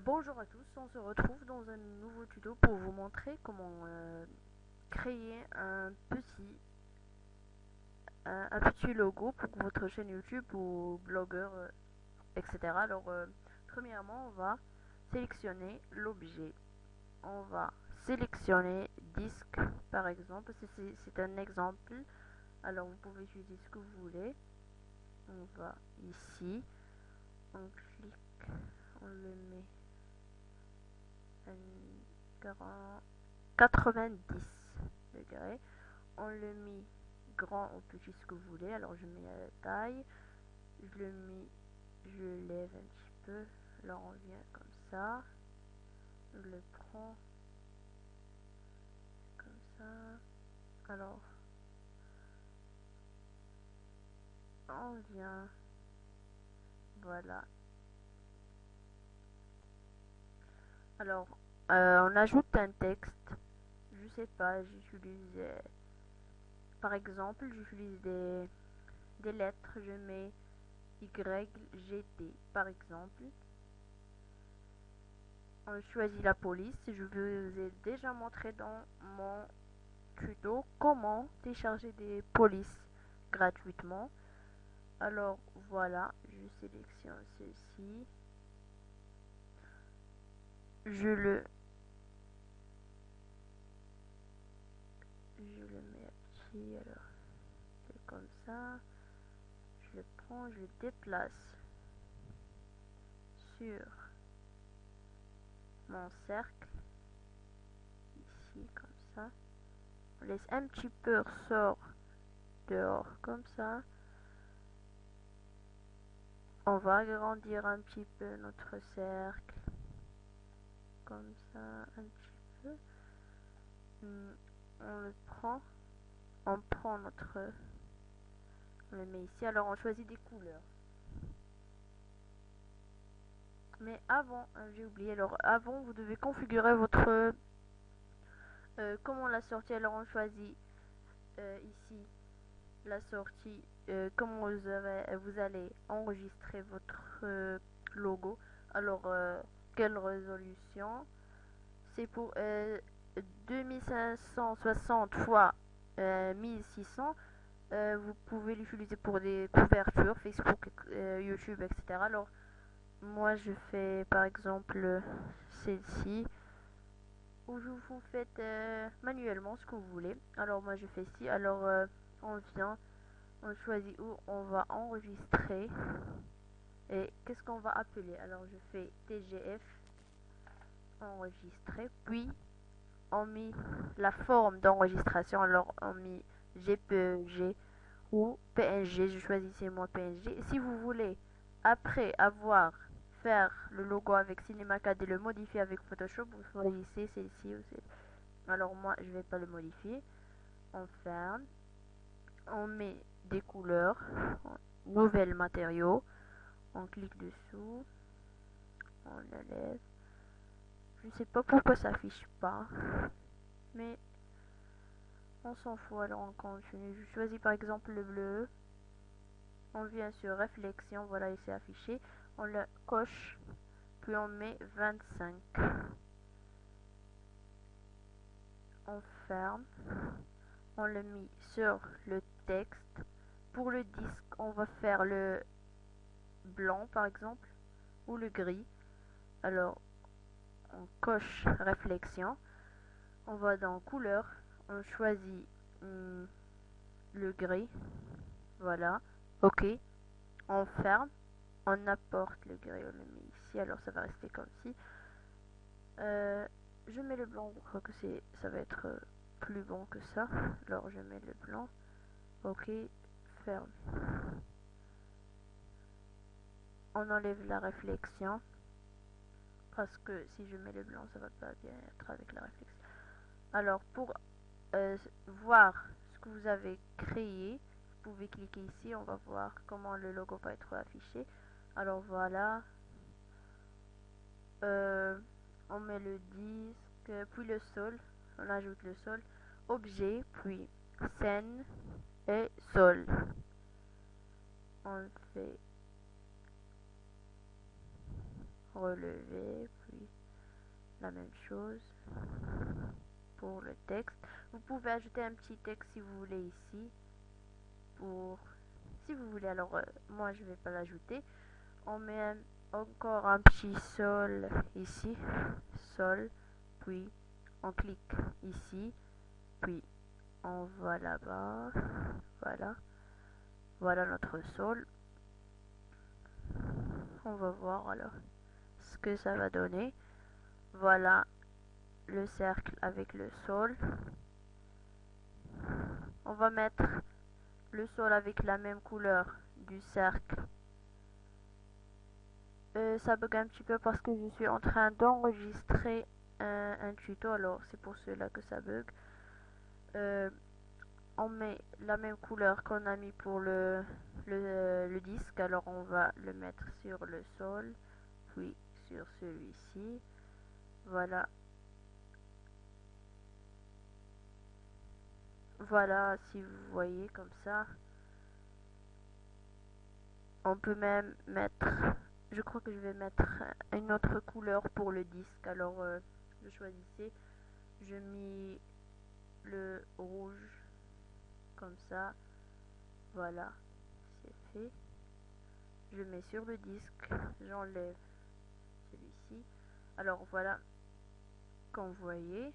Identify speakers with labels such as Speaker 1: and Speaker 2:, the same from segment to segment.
Speaker 1: Bonjour à tous, on se retrouve dans un nouveau tuto pour vous montrer comment créer un petit logo pour votre chaîne YouTube ou blogueur, etc. Alors, premièrement, on va sélectionner l'objet. On va sélectionner disque, par exemple. C'est un exemple. Alors, vous pouvez utiliser ce que vous voulez. On va ici, on clique, on le met à 90 degrés. On le met grand ou petit, ce que vous voulez. Alors je mets la taille, je lève un petit peu. Alors on vient comme ça, je le prends comme ça. Alors on vient, voilà. Alors on ajoute un texte. Je sais pas, j'utilise par exemple, j'utilise des lettres. Je mets YGT par exemple. On choisit la police. Je vous ai déjà montré dans mon tuto comment télécharger des polices gratuitement. Alors voilà, je sélectionne ceci. Je le, je le mets ici. Alors c'est comme ça. Je le prends, je le déplace sur mon cercle. Ici comme ça. On laisse un petit peu ressort dehors comme ça. On va agrandir un petit peu notre cercle. Comme ça, un petit peu. On le prend. On prend on le met ici. Alors on choisit des couleurs. Mais avant, j'ai oublié. Alors avant, vous devez configurer votre comment la sortie. Alors on choisit ici la sortie. Comment vous allez enregistrer votre logo. Alors quelle résolution? C'est pour 2560 fois 1600. Vous pouvez l'utiliser pour des couvertures Facebook, YouTube, etc. Alors moi je fais par exemple celle-ci où vous faites manuellement ce que vous voulez. Alors moi je fais ci. Alors on vient, on choisit où on va enregistrer et qu'est-ce qu'on va appeler. Alors je fais TGF enregistrer, puis on met la forme d'enregistration. Alors on met GPG ou PNG. Je choisissais moi PNG. Si vous voulez, après avoir faire le logo avec CinemaCAD et le modifier avec Photoshop, vous choisissez celle-ci aussi. Alors moi, je vais pas le modifier. On ferme. On met des couleurs. Nouvel matériau. On clique dessous. On le lève. Je sais pas pourquoi ça affiche pas. Mais on s'en fout. Alors on continue. Je choisis par exemple le bleu. On vient sur réflexion. Voilà, il s'est affiché. On le coche. Puis on met 25. On ferme. On le met sur le texte. Pour le disque, on va faire le blanc par exemple ou le gris. Alors on coche réflexion. On va dans couleur. On choisit le gris. Voilà. Ok. On ferme. On apporte le gris. On le met ici. Alors ça va rester comme ci. Je mets le blanc. Je crois que ça va être plus bon que ça. Alors je mets le blanc. Ok. Ferme. On enlève la réflexion. Parce que si je mets le blanc, ça va pas bien être avec la réflexion. Alors pour voir ce que vous avez créé, vous pouvez cliquer ici. On va voir comment le logo va être affiché. Alors voilà. On met le disque, puis le sol. On ajoute le sol. Objet, puis scène et sol. On fait relevé, puis la même chose pour le texte. Vous pouvez ajouter un petit texte si vous voulez ici, pour si vous voulez. Alors moi je vais pas l'ajouter. On met encore un petit sol ici, sol, puis on clique ici, puis on va là-bas, voilà notre sol. On va voir alors ce que ça va donner. Voilà le cercle avec le sol. On va mettre le sol avec la même couleur du cercle. Ça bug un petit peu parce que je suis en train d'enregistrer un tuto, alors c'est pour cela que ça bug. On met la même couleur qu'on a mis pour le disque, alors on va le mettre sur le sol, puis sur celui-ci. Voilà. Voilà, si vous voyez comme ça. On peut même mettre, je crois que je vais mettre une autre couleur pour le disque. Alors, je choisissais, je mis le rouge comme ça. Voilà, c'est fait. Je mets sur le disque, j'enlève celui-ci. Alors voilà, comme vous voyez,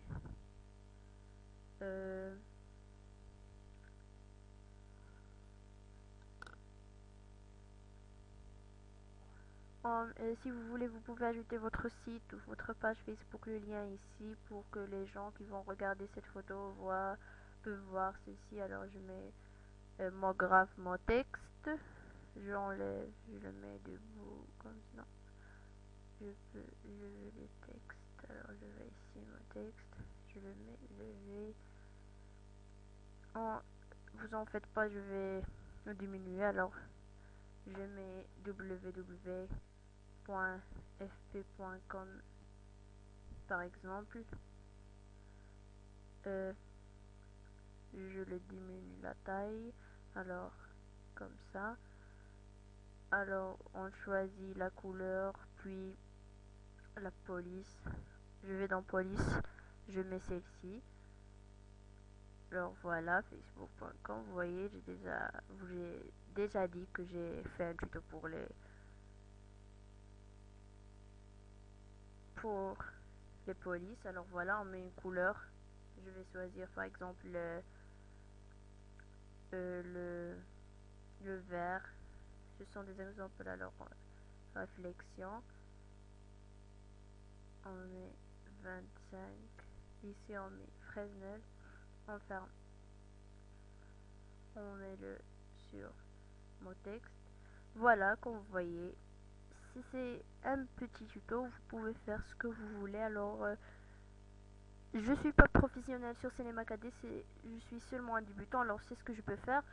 Speaker 1: si vous voulez, vous pouvez ajouter votre site ou votre page Facebook, le lien ici, pour que les gens qui vont regarder cette photo peuvent voir ceci. Alors je mets mon graphe, mon texte, j'enlève, je le mets debout comme ça. Je veux le texte, alors je vais ici mon texte, je le mets levé. Vous en faites pas, je vais le diminuer. Alors je mets www.fp.com par exemple. Je le diminue la taille, alors comme ça. Alors on choisit la couleur, puis la police. Je vais dans police, je mets celle-ci. Alors voilà, facebook.com. Vous voyez, j'ai déjà dit que j'ai fait un tuto pour polices. Alors voilà, on met une couleur. Je vais choisir par exemple le vert. Ce sont des exemples. Alors réflexion, on met 25. Ici on met Fresnel. On ferme. On met le sur mon texte. Voilà, comme vous voyez, si c'est un petit tuto, vous pouvez faire ce que vous voulez. Alors je suis pas professionnel sur Cinema 4D, je suis seulement un débutant, alors c'est ce que je peux faire.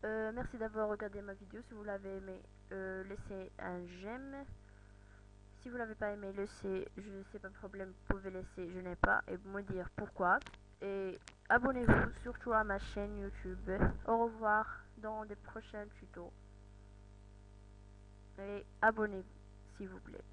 Speaker 1: Merci d'avoir regardé ma vidéo. Si vous l'avez aimé, laissez un j'aime. Si vous l'avez pas aimé, laissez, je ne sais pas de problème, vous pouvez laisser je n'ai pas et me dire pourquoi. Et abonnez-vous surtout à ma chaîne YouTube. Au revoir dans des prochains tutos. Et abonnez-vous s'il vous plaît.